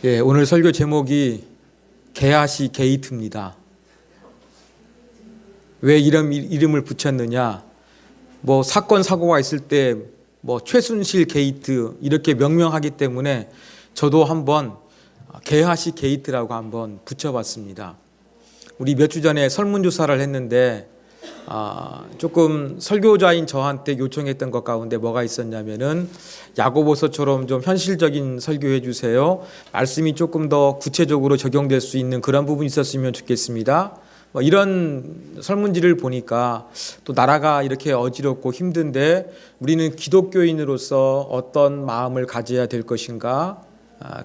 예, 오늘 설교 제목이 게하시 게이트입니다. 왜 이름을 붙였느냐? 사건 사고가 있을 때 최순실 게이트 이렇게 명명하기 때문에 저도 한번 게하시 게이트라고 한번 붙여봤습니다. 우리 몇 주 전에 설문조사를 했는데 조금 설교자인 저한테 요청했던 것 가운데 뭐가 있었냐면은 야고보서처럼 좀 현실적인 설교해 주세요. 말씀이 조금 더 구체적으로 적용될 수 있는 그런 부분이 있었으면 좋겠습니다. 이런 설문지를 보니까 또 나라가 이렇게 어지럽고 힘든데 우리는 기독교인으로서 어떤 마음을 가져야 될 것인가?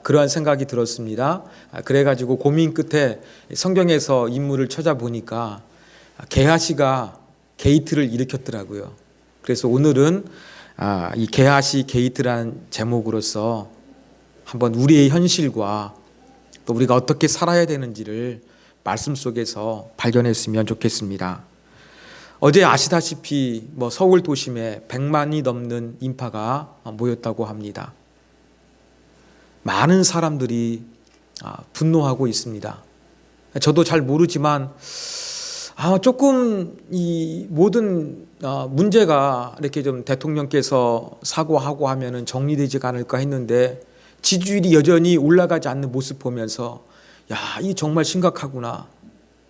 그러한 생각이 들었습니다. 그래가지고 고민 끝에 성경에서 인물을 찾아보니까 게하시가 게이트를 일으켰더라고요. 그래서 오늘은 이 게하시 게이트라는 제목으로서 한번 우리의 현실과 또 우리가 어떻게 살아야 되는지를 말씀 속에서 발견했으면 좋겠습니다. 어제 아시다시피 서울 도심에 100만이 넘는 인파가 모였다고 합니다. 많은 사람들이 분노하고 있습니다. 저도 잘 모르지만 조금 이 모든 문제가 이렇게 좀 대통령께서 사과하고 하면은 정리되지가 않을까 했는데 지지율이 여전히 올라가지 않는 모습 보면서 이 정말 심각하구나.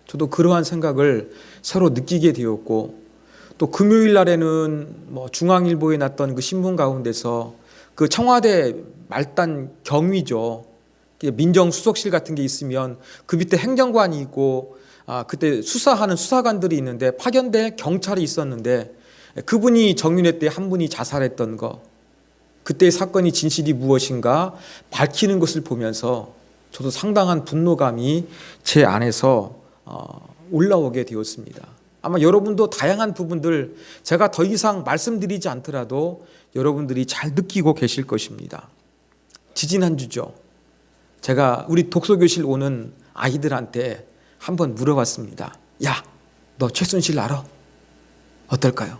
저도 그러한 생각을 새로 느끼게 되었고 또 금요일 날에는 중앙일보에 났던 그 신문 가운데서 그 청와대 말단 경위죠. 민정수석실 같은 게 있으면 그 밑에 행정관이 있고 그때 수사하는 수사관들이 있는데 파견된 경찰이 있었는데 그분이 정윤회 때 한 분이 자살했던 거, 그때의 사건이 진실이 무엇인가 밝히는 것을 보면서 저도 상당한 분노감이 제 안에서 올라오게 되었습니다. 아마 여러분도 다양한 부분들 제가 더 이상 말씀드리지 않더라도 여러분들이 잘 느끼고 계실 것입니다. 지지난주죠. 제가 우리 독서교실 오는 아이들한테 한번 물어봤습니다. 야, 너 최순실 알아? 어떨까요?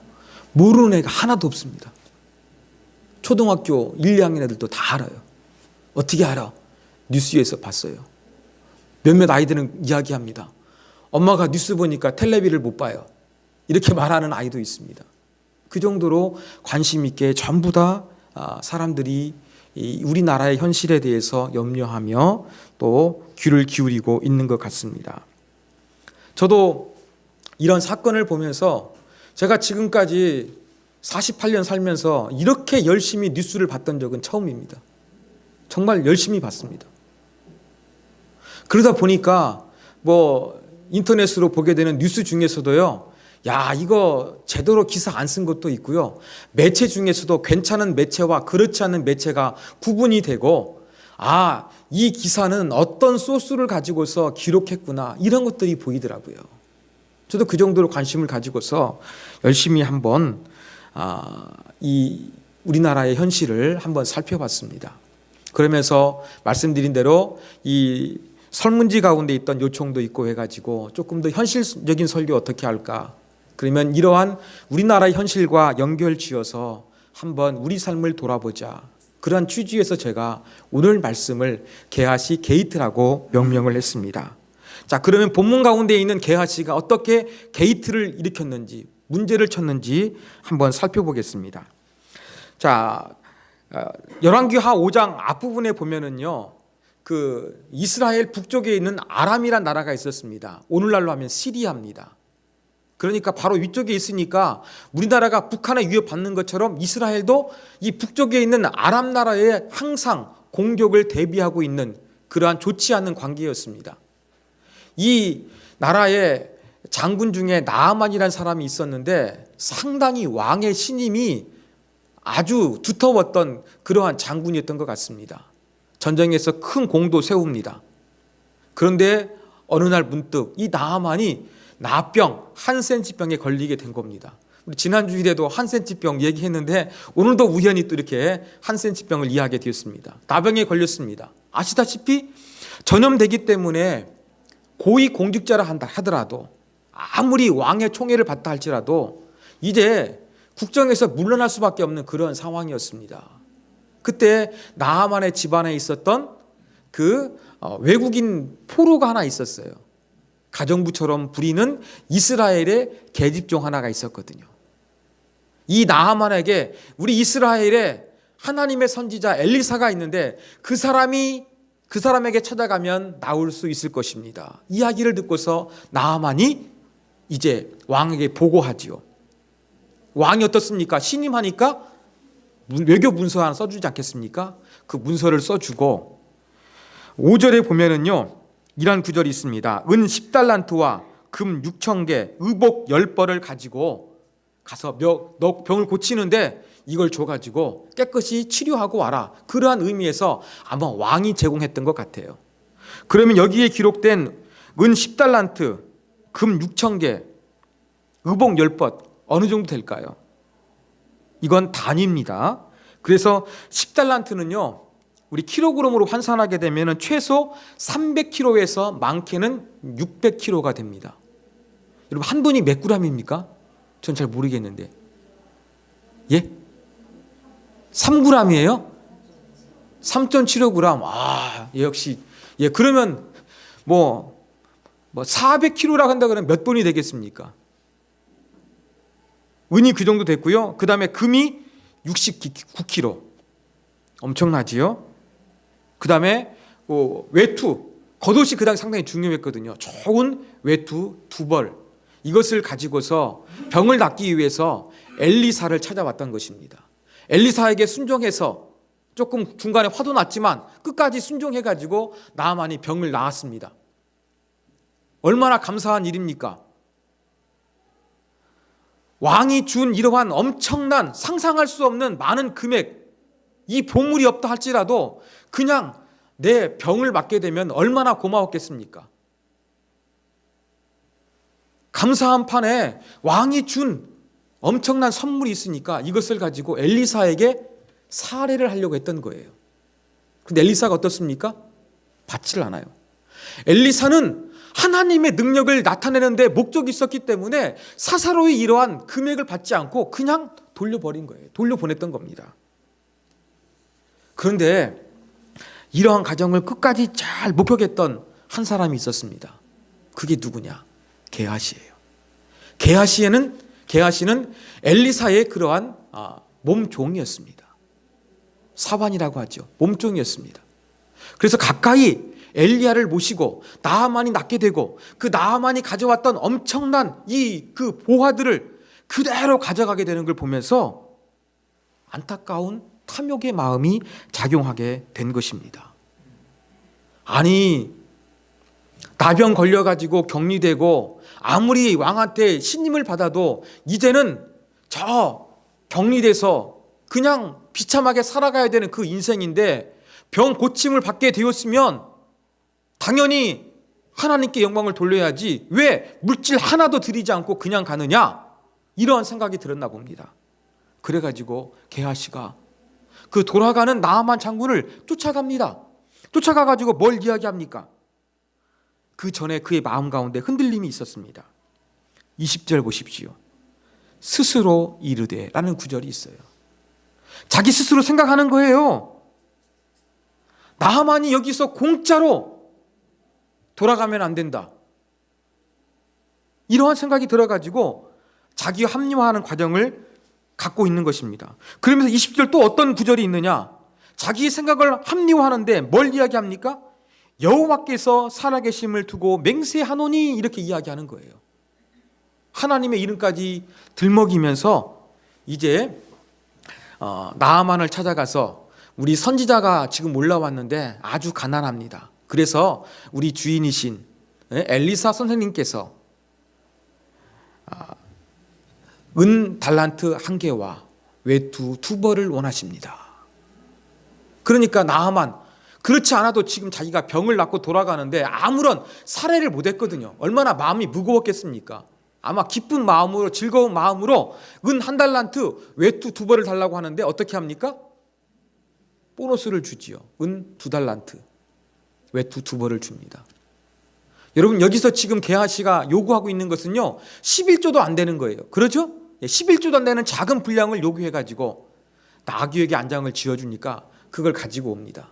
모르는 애가 하나도 없습니다. 초등학교 1, 2학년 애들도 다 알아요. 어떻게 알아? 뉴스에서 봤어요. 몇몇 아이들은 이야기합니다. 엄마가 뉴스 보니까 텔레비를 못 봐요. 이렇게 말하는 아이도 있습니다. 그 정도로 관심 있게 전부 다 사람들이 우리나라의 현실에 대해서 염려하며 또 귀를 기울이고 있는 것 같습니다. 저도 이런 사건을 보면서 제가 지금까지 48년 살면서 이렇게 열심히 뉴스를 봤던 적은 처음입니다. 정말 열심히 봤습니다. 그러다 보니까 인터넷으로 보게 되는 뉴스 중에서도요, 이거 제대로 기사 안 쓴 것도 있고요. 매체 중에서도 괜찮은 매체와 그렇지 않은 매체가 구분이 되고, 이 기사는 어떤 소스를 가지고서 기록했구나, 이런 것들이 보이더라고요. 저도 그 정도로 관심을 가지고서 열심히 한번 이 우리나라의 현실을 한번 살펴봤습니다. 그러면서 말씀드린 대로 이 설문지 가운데 있던 요청도 있고 해가지고 조금 더 현실적인 설교 어떻게 할까? 그러면 이러한 우리나라의 현실과 연결 지어서 한번 우리 삶을 돌아보자. 그러한 취지에서 제가 오늘 말씀을 게하시 게이트라고 명명을 했습니다. 자, 그러면 본문 가운데 있는 게하시가 어떻게 게이트를 일으켰는지, 문제를 쳤는지 한번 살펴보겠습니다. 자, 열왕기하 5장 앞부분에 보면은요, 그 이스라엘 북쪽에 있는 아람이란 나라가 있었습니다. 오늘날로 하면 시리아입니다. 그러니까 바로 위쪽에 있으니까 우리나라가 북한에 위협받는 것처럼 이스라엘도 이 북쪽에 있는 아람 나라에 항상 공격을 대비하고 있는 그러한 좋지 않은 관계였습니다. 이 나라의 장군 중에 나아만이라는 사람이 있었는데 상당히 왕의 신임이 아주 두터웠던 그러한 장군이었던 것 같습니다. 전쟁에서 큰 공도 세웁니다. 그런데 어느 날 문득 이 나아만이 나병, 한센치병에 걸리게 된 겁니다. 우리 지난주일에도 한센치병 얘기했는데 오늘도 우연히 또 이렇게 한센치병을 이해하게 되었습니다. 나병에 걸렸습니다. 아시다시피 전염되기 때문에 고위 공직자라 하더라도 아무리 왕의 총애를 받다 할지라도 이제 국정에서 물러날 수밖에 없는 그런 상황이었습니다. 그때 나하만의 집안에 있었던 외국인 포로가 하나 있었어요. 가정부처럼 부리는 이스라엘의 계집종 하나가 있었거든요. 이 나하만에게 우리 이스라엘에 하나님의 선지자 엘리사가 있는데 그 사람에게 찾아가면 나올 수 있을 것입니다. 이야기를 듣고서 나하만이 이제 왕에게 보고하지요. 왕이 어떻습니까? 신임하니까 외교 문서 하나 써주지 않겠습니까? 그 문서를 써주고 5절에 보면은요, 이런 구절이 있습니다. 은 10달란트와 금 6,000개, 의복 10벌을 가지고 가서 너 병을 고치는데 이걸 줘가지고 깨끗이 치료하고 와라. 그러한 의미에서 아마 왕이 제공했던 것 같아요. 그러면 여기에 기록된 은 10달란트, 금 6,000개, 의복 10벌 어느 정도 될까요? 이건 단위입니다. 그래서 10달란트는요, 우리 킬로그램으로 환산하게 되면 최소 300kg에서 많게는 600kg가 됩니다. 여러분, 한 돈이 몇 g입니까? 전 잘 모르겠는데. 예? 3g이에요? 3.75g. 역시. 예, 그러면 400kg라고 한다 그러면 몇 돈이 되겠습니까? 은이 그 정도 됐고요. 그 다음에 금이 69kg. 엄청나지요? 그 다음에 외투. 겉옷이 그 당시 상당히 중요했거든요. 좋은 외투 2벌. 이것을 가지고서 병을 낫기 위해서 엘리사를 찾아왔던 것입니다. 엘리사에게 순종해서 조금 중간에 화도 났지만 끝까지 순종해가지고 나하만이 병을 나았습니다. 얼마나 감사한 일입니까? 왕이 준 이러한 엄청난 상상할 수 없는 많은 금액, 이 보물이 없다 할지라도 그냥 내 병을 맞게 되면 얼마나 고마웠겠습니까? 감사한 판에 왕이 준 엄청난 선물이 있으니까 이것을 가지고 엘리사에게 사례를 하려고 했던 거예요. 근데 엘리사가 어떻습니까? 받지를 않아요. 엘리사는 하나님의 능력을 나타내는데 목적이 있었기 때문에 사사로이 이러한 금액을 받지 않고 그냥 돌려버린 거예요. 돌려보냈던 겁니다. 그런데 이러한 가정을 끝까지 잘 목격했던 한 사람이 있었습니다. 그게 누구냐? 게하시예요. 게하시는 엘리사의 그러한 몸종이었습니다. 사환이라고 하죠. 몸종이었습니다. 그래서 가까이 엘리야를 모시고 나하만이 낫게 되고 그 나하만이 가져왔던 엄청난 그 보화들을 그대로 가져가게 되는 걸 보면서 안타까운 탐욕의 마음이 작용하게 된 것입니다. 아니, 나병 걸려가지고 격리되고 아무리 왕한테 신임을 받아도 이제는 저 격리돼서 그냥 비참하게 살아가야 되는 그 인생인데 병 고침을 받게 되었으면 당연히 하나님께 영광을 돌려야지 왜 물질 하나도 드리지 않고 그냥 가느냐, 이러한 생각이 들었나 봅니다. 그래가지고 게하시가 그 돌아가는 나하만 장군을 쫓아갑니다. 쫓아가가지고 뭘 이야기합니까? 그 전에 그의 마음 가운데 흔들림이 있었습니다. 20절 보십시오. 스스로 이르되 라는 구절이 있어요. 자기 스스로 생각하는 거예요. 나하만이 여기서 공짜로 돌아가면 안 된다. 이러한 생각이 들어가지고 자기 합리화하는 과정을 갖고 있는 것입니다. 그러면서 20절 또 어떤 구절이 있느냐? 자기 생각을 합리화하는데 뭘 이야기합니까? 여호와께서 살아계심을 두고 맹세하노니 이렇게 이야기하는 거예요. 하나님의 이름까지 들먹이면서 이제 나하만을 찾아가서 우리 선지자가 지금 올라왔는데 아주 가난합니다. 그래서 우리 주인이신 엘리사 선생님께서 은 달란트 1개와 외투 2벌을 원하십니다. 그러니까 나하만, 그렇지 않아도 지금 자기가 병을 낫고 돌아가는데 아무런 살해를 못했거든요. 얼마나 마음이 무거웠겠습니까? 아마 기쁜 마음으로, 즐거운 마음으로 은 1달란트 외투 2벌을 달라고 하는데 어떻게 합니까? 보너스를 주지요. 은 2달란트 외투 2벌을 줍니다. 여러분, 여기서 지금 게하시가 요구하고 있는 것은요 11조도 안 되는 거예요. 그렇죠? 11조도 안 되는 작은 분량을 요구해가지고 나귀에게 안장을 지어주니까 그걸 가지고 옵니다.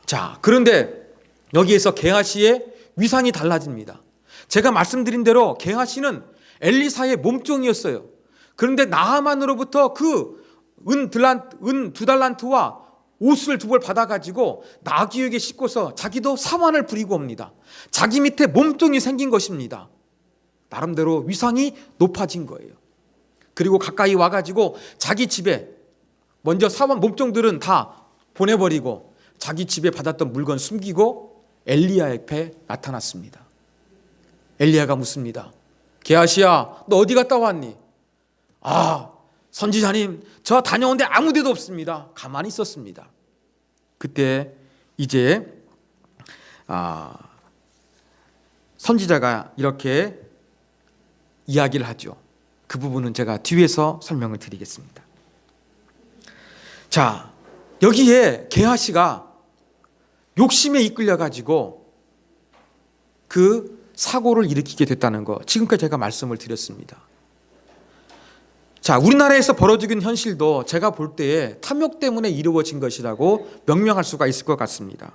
자, 그런데 여기에서 게하시의 위상이 달라집니다. 제가 말씀드린 대로 게하시는 엘리사의 몸종이었어요. 그런데 나하만으로부터 그 은 2달란트와 옷을 2벌 받아가지고 나귀에게 싣고서 자기도 사환을 부리고 옵니다. 자기 밑에 몸종이 생긴 것입니다. 나름대로 위상이 높아진 거예요. 그리고 가까이 와가지고 자기 집에 먼저 사환 몸종들은 다 보내버리고 자기 집에 받았던 물건 숨기고 엘리야 옆에 나타났습니다. 엘리야가 묻습니다. 게하시야, 너 어디 갔다 왔니? 아, 선지자님, 저 다녀온데 아무 데도 없습니다. 가만히 있었습니다. 그때 이제 선지자가 이렇게 이야기를 하죠. 그 부분은 제가 뒤에서 설명을 드리겠습니다. 자, 여기에 게하시가 욕심에 이끌려가지고 그 사고를 일으키게 됐다는 거, 지금까지 제가 말씀을 드렸습니다. 자, 우리나라에서 벌어지는 현실도 제가 볼 때에 탐욕 때문에 이루어진 것이라고 명명할 수가 있을 것 같습니다.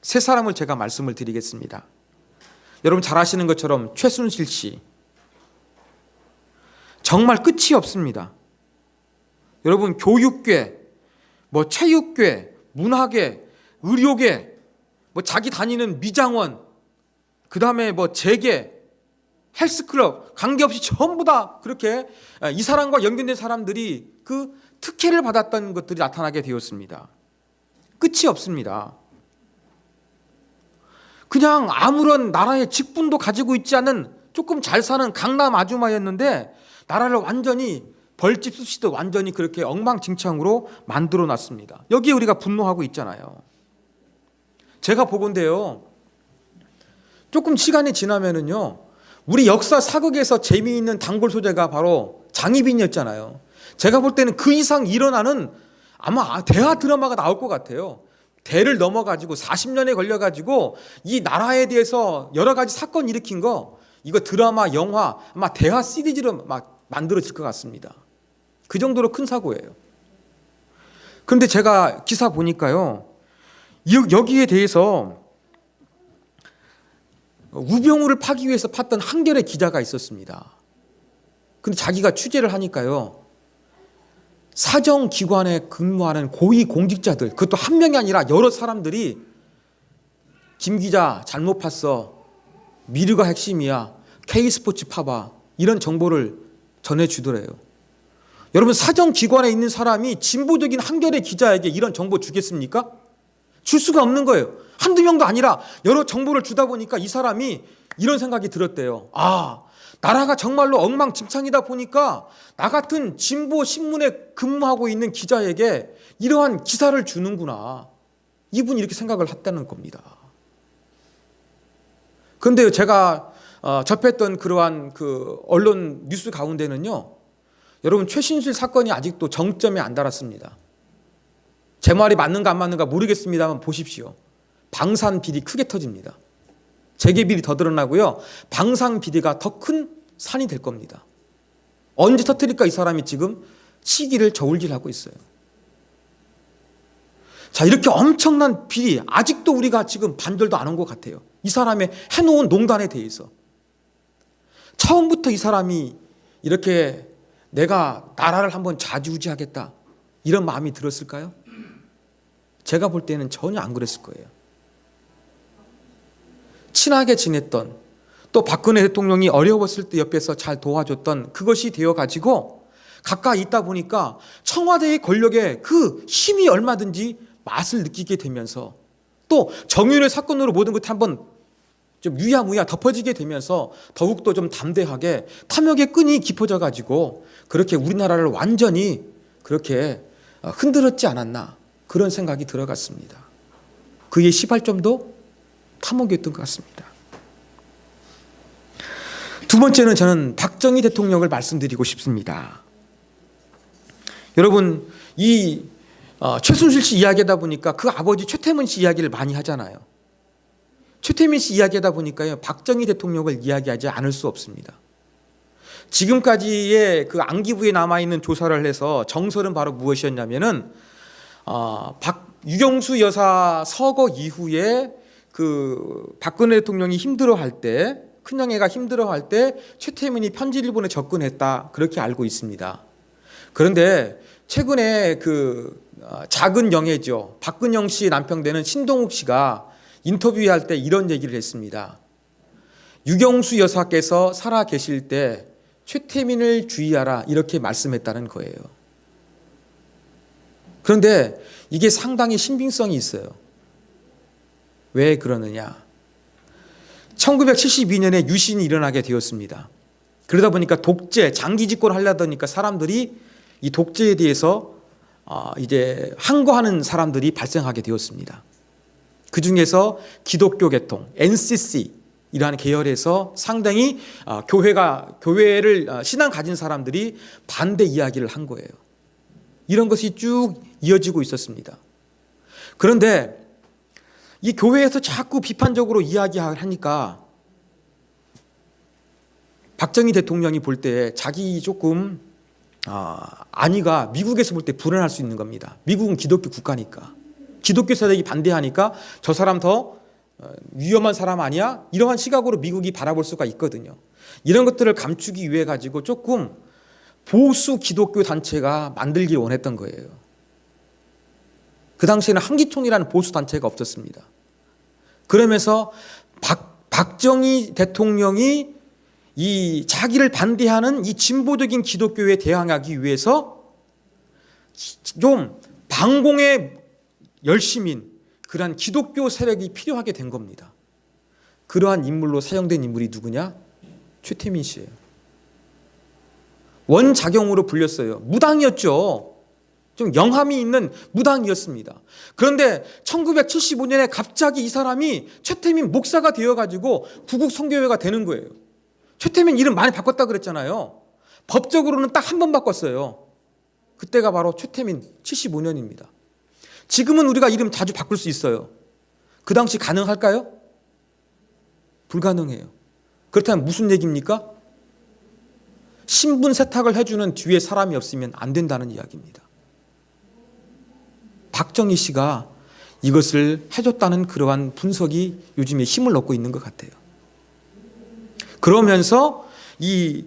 세 사람을 제가 말씀을 드리겠습니다. 여러분 잘 아시는 것처럼 최순실 씨, 정말 끝이 없습니다. 여러분 교육계, 체육계, 문화계, 의료계, 자기 다니는 미장원, 그 다음에 재계, 헬스클럽, 관계없이 전부 다 그렇게 이 사람과 연결된 사람들이 그 특혜를 받았던 것들이 나타나게 되었습니다. 끝이 없습니다. 그냥 아무런 나라의 직분도 가지고 있지 않은 조금 잘 사는 강남 아주마였는데 나라를 완전히 벌집 쑤시듯 완전히 그렇게 엉망진창으로 만들어 놨습니다. 여기에 우리가 분노하고 있잖아요. 제가 보건대요, 조금 시간이 지나면은요, 우리 역사 사극에서 재미있는 단골 소재가 바로 장희빈이었잖아요. 제가 볼 때는 그 이상 일어나는 아마 대하 드라마가 나올 것 같아요. 대를 넘어가지고 40년에 걸려가지고 이 나라에 대해서 여러 가지 사건 일으킨 거, 이거 드라마, 영화, 아마 대하 시리즈로 막 만들어질 것 같습니다. 그 정도로 큰 사고예요. 그런데 제가 기사 보니까요, 여기에 대해서 우병우를 파기 위해서 팠던 한겨레 기자가 있었습니다. 근데 자기가 취재를 하니까요, 사정기관에 근무하는 고위공직자들, 그것도 한 명이 아니라 여러 사람들이 김 기자 잘못 팠어, 미르가 핵심이야, K스포츠 파봐, 이런 정보를 전해주더래요. 여러분 사정기관에 있는 사람이 진보적인 한겨레 기자에게 이런 정보 주겠습니까? 줄 수가 없는 거예요. 한두 명도 아니라 여러 정보를 주다 보니까 이 사람이 이런 생각이 들었대요. 아, 나라가 정말로 엉망진창이다 보니까 나 같은 진보 신문에 근무하고 있는 기자에게 이러한 기사를 주는구나. 이분이 이렇게 생각을 했다는 겁니다. 그런데 제가 접했던 그러한 그 언론 뉴스 가운데는요, 여러분 최순실 사건이 아직도 정점에 안 달았습니다. 제 말이 맞는가 안 맞는가 모르겠습니다만 보십시오. 방산 비리 크게 터집니다. 재계 비리 더 드러나고요, 방산 비리가 더 큰 산이 될 겁니다. 언제 터뜨릴까 이 사람이 지금 시기를 저울질하고 있어요. 자, 이렇게 엄청난 비리, 아직도 우리가 지금 반절도 안 온 것 같아요. 이 사람의 해놓은 농단에 대해서. 처음부터 이 사람이 이렇게 내가 나라를 한번 좌지우지하겠다 이런 마음이 들었을까요? 제가 볼 때는 전혀 안 그랬을 거예요. 친하게 지냈던, 또 박근혜 대통령이 어려웠을 때 옆에서 잘 도와줬던 그것이 되어가지고 가까이 있다 보니까 청와대의 권력에 그 힘이 얼마든지 맛을 느끼게 되면서, 또 정윤회 사건으로 모든 것이 한번 좀 유야무야 덮어지게 되면서 더욱더 좀 담대하게 탐욕의 끈이 깊어져 가지고 그렇게 우리나라를 완전히 그렇게 흔들었지 않았나, 그런 생각이 들어갔습니다. 그의 시발점도 탐욕이었던 것 같습니다. 두 번째는 저는 박정희 대통령을 말씀드리고 싶습니다. 여러분, 이 최순실 씨 이야기하다 보니까 그 아버지 최태민 씨 이야기를 많이 하잖아요. 최태민 씨 이야기하다 보니까요, 박정희 대통령을 이야기하지 않을 수 없습니다. 지금까지의 그 안기부에 남아있는 조사를 해서 정설은 바로 무엇이었냐면은 유경수 여사 서거 이후에 그 박근혜 대통령이 힘들어할 때, 큰형애가 힘들어할 때 최태민이 편지일본에 접근했다, 그렇게 알고 있습니다. 그런데 최근에 그 작은 영애죠, 박근영 씨 남편 되는 신동욱 씨가 인터뷰할 때 이런 얘기를 했습니다. 유경수 여사께서 살아 계실 때 최태민을 주의하라, 이렇게 말씀했다는 거예요. 그런데 이게 상당히 신빙성이 있어요. 왜 그러느냐? 1972년에 유신이 일어나게 되었습니다. 그러다 보니까 독재, 장기 집권을 하려다 보니까 사람들이 이 독재에 대해서 이제 항거하는 사람들이 발생하게 되었습니다. 그 중에서 기독교 계통, NCC 이라는 계열에서 상당히 교회를 신앙 가진 사람들이 반대 이야기를 한 거예요. 이런 것이 쭉 이어지고 있었습니다. 그런데 이 교회에서 자꾸 비판적으로 이야기하니까 박정희 대통령이 볼 때 자기 조금 안위가 미국에서 볼 때 불안할 수 있는 겁니다. 미국은 기독교 국가니까. 기독교 세력이 반대하니까 저 사람 더 위험한 사람 아니야? 이러한 시각으로 미국이 바라볼 수가 있거든요. 이런 것들을 감추기 위해 가지고 조금 보수 기독교 단체가 만들길 원했던 거예요. 그 당시에는 한기총이라는 보수 단체가 없었습니다. 그러면서 박정희 대통령이 이 자기를 반대하는 이 진보적인 기독교에 대항하기 위해서 좀 반공의 열심인 그러한 기독교 세력이 필요하게 된 겁니다. 그러한 인물로 사용된 인물이 누구냐? 최태민 씨예요. 원자경으로 불렸어요. 무당이었죠. 좀 영함이 있는 무당이었습니다. 그런데 1975년에 갑자기 이 사람이 최태민 목사가 되어가지고 구국선교회가 되는 거예요. 최태민 이름 많이 바꿨다 그랬잖아요. 법적으로는 딱 한 번 바꿨어요. 그때가 바로 최태민 75년입니다. 지금은 우리가 이름 자주 바꿀 수 있어요. 그 당시 가능할까요? 불가능해요. 그렇다면 무슨 얘기입니까? 신분 세탁을 해주는 뒤에 사람이 없으면 안 된다는 이야기입니다. 박정희 씨가 이것을 해줬다는 그러한 분석이 요즘에 힘을 얻고 있는 것 같아요. 그러면서 이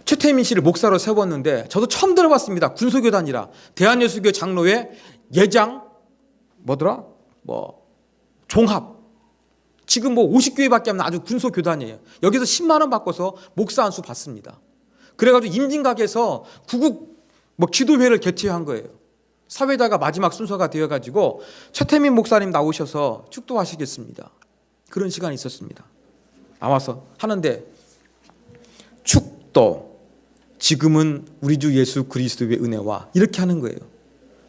최태민 씨를 목사로 세웠는데 저도 처음 들어봤습니다. 군소교단이라. 대한예수교 장로회 예장 종합. 지금 50교회밖에 없는 아주 군소교단이에요. 여기서 10만 원 바꿔서 목사 한 수 받습니다. 그래가지고 임진각에서 구국 기도회를 개최한 거예요. 사회자가 마지막 순서가 되어가지고 최태민 목사님 나오셔서 축도하시겠습니다. 그런 시간이 있었습니다. 나와서 하는데 축도 지금은 우리 주 예수 그리스도의 은혜와 이렇게 하는 거예요.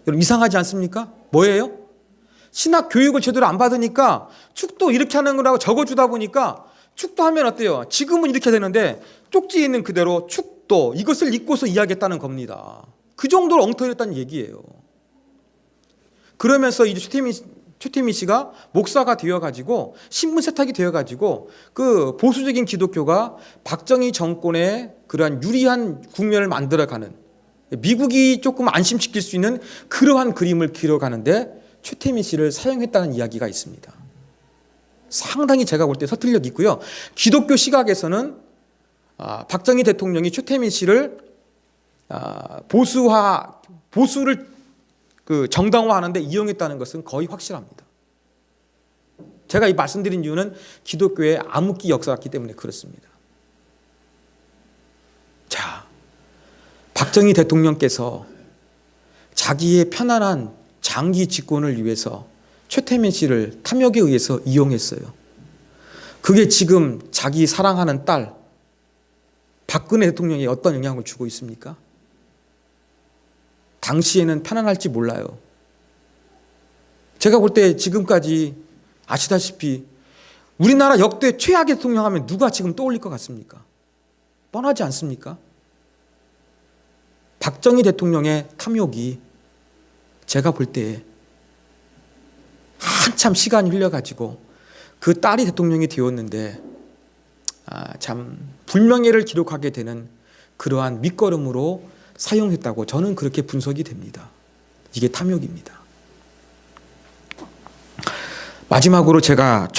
여러분 이상하지 않습니까? 뭐예요? 신학 교육을 제대로 안 받으니까 축도 이렇게 하는 거라고 적어주다 보니까 축도하면 어때요? 지금은 이렇게 되는데 쪽지에 있는 그대로 축도 이것을 읽고서 이야기했다는 겁니다. 그 정도로 엉터리였다는 얘기예요. 그러면서 이제 최태민 씨가 목사가 되어가지고 신분 세탁이 되어가지고 그 보수적인 기독교가 박정희 정권의 그러한 유리한 국면을 만들어가는 미국이 조금 안심시킬 수 있는 그러한 그림을 그려가는데 최태민 씨를 사용했다는 이야기가 있습니다. 상당히 제가 볼 때 서툴력이 있고요. 기독교 시각에서는 박정희 대통령이 최태민 씨를 보수를 정당화하는데 이용했다는 것은 거의 확실합니다. 제가 이 말씀드린 이유는 기독교의 암흑기 역사가 있기 때문에 그렇습니다. 자, 박정희 대통령께서 자기의 편안한 장기 집권을 위해서 최태민 씨를 탐욕에 의해서 이용했어요. 그게 지금 자기 사랑하는 딸 박근혜 대통령에 어떤 영향을 주고 있습니까? 당시에는 편안할지 몰라요. 제가 볼 때 지금까지 아시다시피 우리나라 역대 최악의 대통령 하면 누가 지금 떠올릴 것 같습니까? 뻔하지 않습니까? 박정희 대통령의 탐욕이 제가 볼 때 한참 시간이 흘려가지고 그 딸이 대통령이 되었는데 참 불명예를 기록하게 되는 그러한 밑거름으로 사용했다고 저는 그렇게 분석이 됩니다. 이게 탐욕입니다. 마지막으로 제가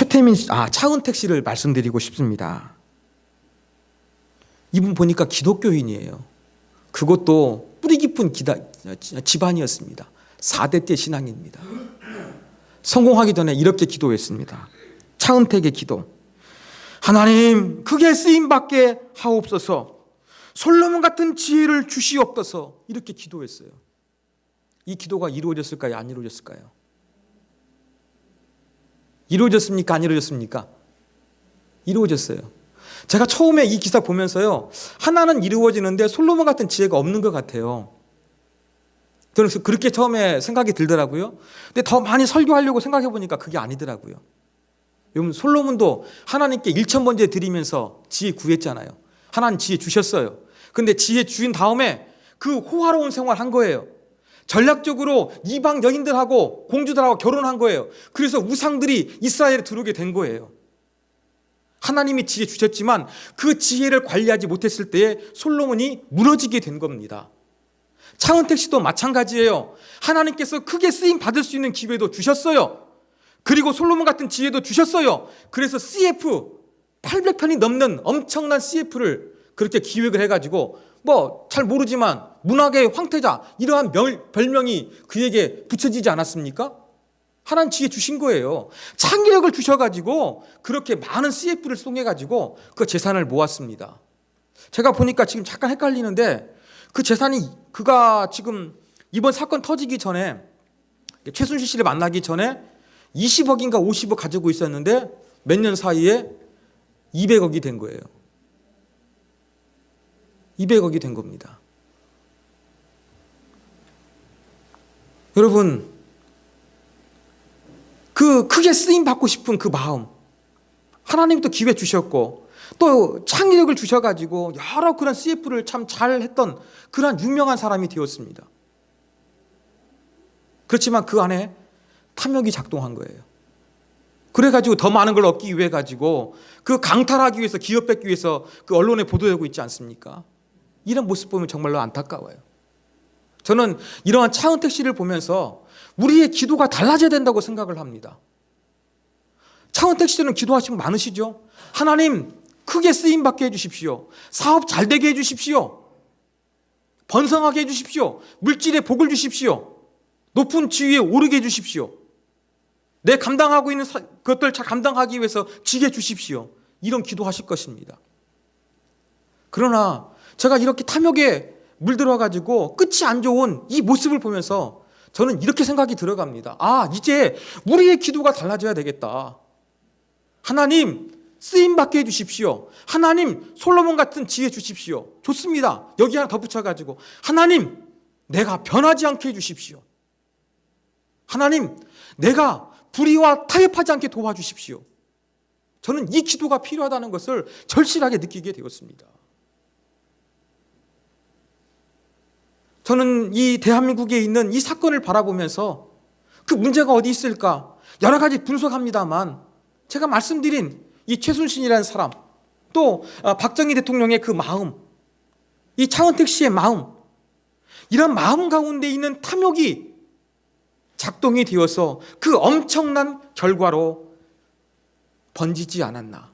차은택 씨를 말씀드리고 싶습니다. 이분 보니까 기독교인이에요. 그것도 뿌리 깊은 집안이었습니다. 4대 때 신앙입니다. 성공하기 전에 이렇게 기도했습니다. 차은택의 기도. 하나님, 크게 쓰임받게 하옵소서. 솔로몬 같은 지혜를 주시옵소서. 이렇게 기도했어요. 이 기도가 이루어졌을까요? 안 이루어졌을까요? 이루어졌습니까? 안 이루어졌습니까? 이루어졌어요. 제가 처음에 이 기사 보면서요, 하나는 이루어지는데 솔로몬 같은 지혜가 없는 것 같아요. 저는 그렇게 처음에 생각이 들더라고요. 근데 더 많이 설교하려고 생각해 보니까 그게 아니더라고요. 여러분, 솔로몬도 하나님께 1,000번째 드리면서 지혜 구했잖아요. 하나님 지혜 주셨어요. 근데 지혜 주신 다음에 그 호화로운 생활 한 거예요. 전략적으로 이방 여인들하고 공주들하고 결혼한 거예요. 그래서 우상들이 이스라엘에 들어오게 된 거예요. 하나님이 지혜 주셨지만 그 지혜를 관리하지 못했을 때에 솔로몬이 무너지게 된 겁니다. 차은택 씨도 마찬가지예요. 하나님께서 크게 쓰임 받을 수 있는 기회도 주셨어요. 그리고 솔로몬 같은 지혜도 주셨어요. 그래서 CF 800편이 넘는 엄청난 CF를 그렇게 기획을 해가지고 잘 모르지만 문학의 황태자 이러한 별명이 그에게 붙여지지 않았습니까? 하나님 지혜 주신 거예요. 창의력을 주셔가지고 그렇게 많은 CF를 통해가지고 그 재산을 모았습니다. 제가 보니까 지금 잠깐 헷갈리는데 그 재산이 그가 지금 이번 사건 터지기 전에 최순실 씨를 만나기 전에 20억인가 50억 가지고 있었는데 몇 년 사이에 200억이 된 거예요. 200억이 된 겁니다. 여러분, 그 크게 쓰임 받고 싶은 그 마음, 하나님도 기회 주셨고 또 창의력을 주셔가지고 여러 그런 CF를 참 잘했던 그런 유명한 사람이 되었습니다. 그렇지만 그 안에 탐욕이 작동한 거예요. 그래가지고 더 많은 걸 얻기 위해 가지고 그 강탈하기 위해서 기업 뺏기 위해서 그 언론에 보도되고 있지 않습니까? 이런 모습 보면 정말로 안타까워요. 저는 이러한 차은택 씨를 보면서 우리의 기도가 달라져야 된다고 생각을 합니다. 차은택 씨는 기도하시는 분 많으시죠? 하나님 크게 쓰임받게 해주십시오. 사업 잘 되게 해주십시오. 번성하게 해주십시오. 물질에 복을 주십시오. 높은 지위에 오르게 해주십시오. 내 감당하고 있는 것들 잘 감당하기 위해서 지게 주십시오. 이런 기도하실 것입니다. 그러나 제가 이렇게 탐욕에 물들어가지고 끝이 안 좋은 이 모습을 보면서 저는 이렇게 생각이 들어갑니다. 이제 우리의 기도가 달라져야 되겠다. 하나님 쓰임받게 해주십시오. 하나님 솔로몬 같은 지혜 주십시오. 좋습니다. 여기 하나 더 붙여가지고 하나님 내가 변하지 않게 해주십시오. 하나님 내가 불의와 타협하지 않게 도와주십시오. 저는 이 기도가 필요하다는 것을 절실하게 느끼게 되었습니다. 저는 이 대한민국에 있는 이 사건을 바라보면서 그 문제가 어디 있을까 여러 가지 분석합니다만 제가 말씀드린 이 최순실이라는 사람 또 박정희 대통령의 그 마음 이 차은택 씨의 마음 이런 마음 가운데 있는 탐욕이 작동이 되어서 그 엄청난 결과로 번지지 않았나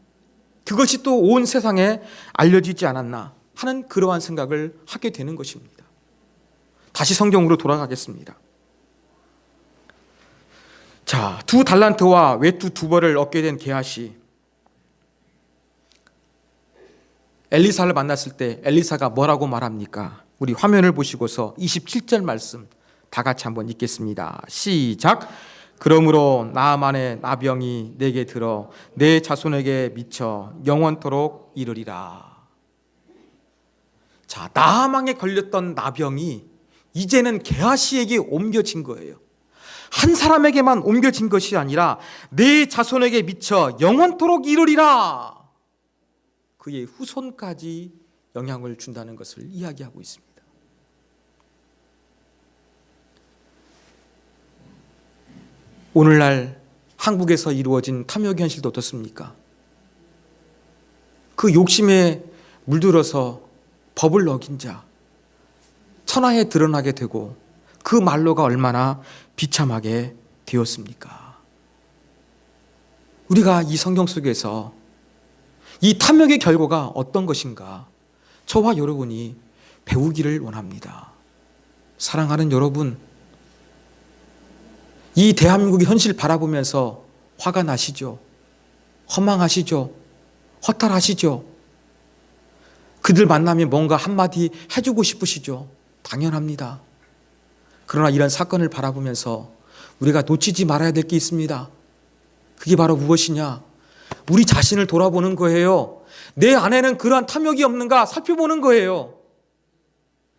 그것이 또 온 세상에 알려지지 않았나 하는 그러한 생각을 하게 되는 것입니다. 다시 성경으로 돌아가겠습니다. 자, 2달란트와 외투 2벌을 얻게 된 게하시 엘리사를 만났을 때 엘리사가 뭐라고 말합니까? 우리 화면을 보시고서 27절 말씀 다 같이 한번 읽겠습니다. 시작. 그러므로 나아만의 나병이 내게 들어 내 자손에게 미쳐 영원토록 이르리라. 자, 나아망에 걸렸던 나병이 이제는 게하시에게 옮겨진 거예요. 한 사람에게만 옮겨진 것이 아니라 내 자손에게 미쳐 영원토록 이르리라. 그의 후손까지 영향을 준다는 것을 이야기하고 있습니다. 오늘날 한국에서 이루어진 탐욕 현실도 어떻습니까? 그 욕심에 물들어서 법을 어긴 자 천하에 드러나게 되고 그 말로가 얼마나 비참하게 되었습니까? 우리가 이 성경 속에서 이 탐욕의 결과가 어떤 것인가 저와 여러분이 배우기를 원합니다. 사랑하는 여러분, 이 대한민국의 현실 바라보면서 화가 나시죠? 허망하시죠? 허탈하시죠? 그들 만나면 뭔가 한마디 해주고 싶으시죠? 당연합니다. 그러나 이런 사건을 바라보면서 우리가 놓치지 말아야 될 게 있습니다. 그게 바로 무엇이냐? 우리 자신을 돌아보는 거예요. 내 안에는 그러한 탐욕이 없는가 살펴보는 거예요.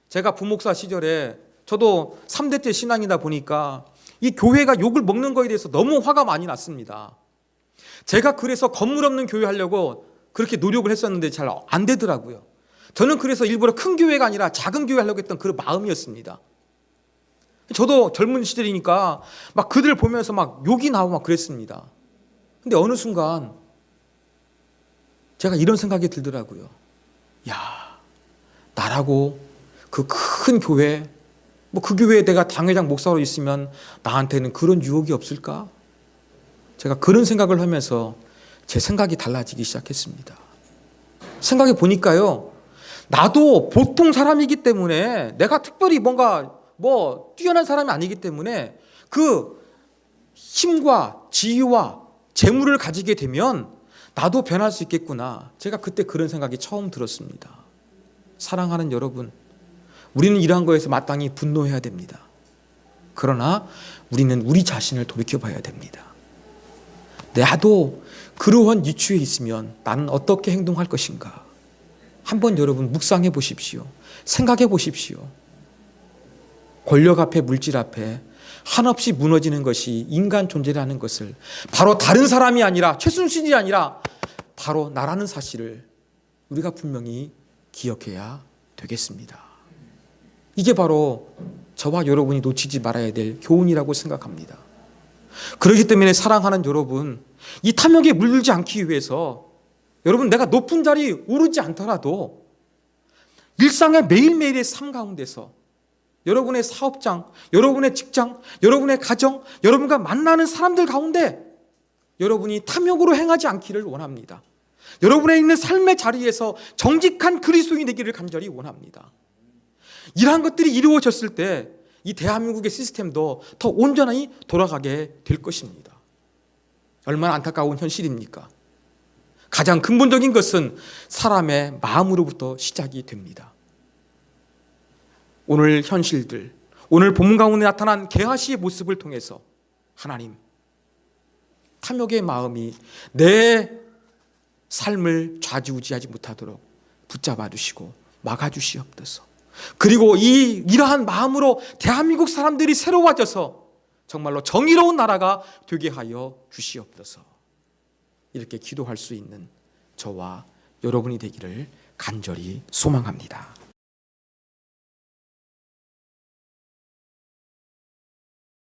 제가 부목사 시절에 저도 3대째 신앙이다 보니까 이 교회가 욕을 먹는 거에 대해서 너무 화가 많이 났습니다. 제가 그래서 건물 없는 교회 하려고 그렇게 노력을 했었는데 잘 안 되더라고요. 저는 그래서 일부러 큰 교회가 아니라 작은 교회 하려고 했던 그런 마음이었습니다. 저도 젊은 시절이니까 막 그들 보면서 막 욕이 나오고 막 그랬습니다. 근데 어느 순간 제가 이런 생각이 들더라고요. 야, 나라고 그 큰 교회, 뭐 그 교회에 내가 당회장 목사로 있으면 나한테는 그런 유혹이 없을까? 제가 그런 생각을 하면서 제 생각이 달라지기 시작했습니다. 생각해 보니까요, 나도 보통 사람이기 때문에 내가 특별히 뭔가 뛰어난 사람이 아니기 때문에 그 힘과 지위와 재물을 가지게 되면 나도 변할 수 있겠구나. 제가 그때 그런 생각이 처음 들었습니다. 사랑하는 여러분, 우리는 이러한 거에서 마땅히 분노해야 됩니다. 그러나 우리는 우리 자신을 돌이켜봐야 됩니다. 나도 그러한 위치에 있으면 나는 어떻게 행동할 것인가? 한번 여러분 묵상해 보십시오. 생각해 보십시오. 권력 앞에 물질 앞에 한없이 무너지는 것이 인간 존재라는 것을 바로 다른 사람이 아니라 최순실이 아니라 바로 나라는 사실을 우리가 분명히 기억해야 되겠습니다. 이게 바로 저와 여러분이 놓치지 말아야 될 교훈이라고 생각합니다. 그렇기 때문에 사랑하는 여러분, 이 탐욕에 물들지 않기 위해서 여러분 내가 높은 자리에 오르지 않더라도 일상의 매일매일의 삶 가운데서 여러분의 사업장, 여러분의 직장, 여러분의 가정, 여러분과 만나는 사람들 가운데 여러분이 탐욕으로 행하지 않기를 원합니다. 여러분의 있는 삶의 자리에서 정직한 그리스도인이 되기를 간절히 원합니다. 이러한 것들이 이루어졌을 때 이 대한민국의 시스템도 더 온전히 돌아가게 될 것입니다. 얼마나 안타까운 현실입니까? 가장 근본적인 것은 사람의 마음으로부터 시작이 됩니다. 오늘 현실들, 오늘 본문 가운데 나타난 게하시의 모습을 통해서 하나님, 탐욕의 마음이 내 삶을 좌지우지하지 못하도록 붙잡아 주시고 막아 주시옵소서. 그리고 이러한 마음으로 대한민국 사람들이 새로워져서 정말로 정의로운 나라가 되게 하여 주시옵소서. 이렇게 기도할 수 있는 저와 여러분이 되기를 간절히 소망합니다.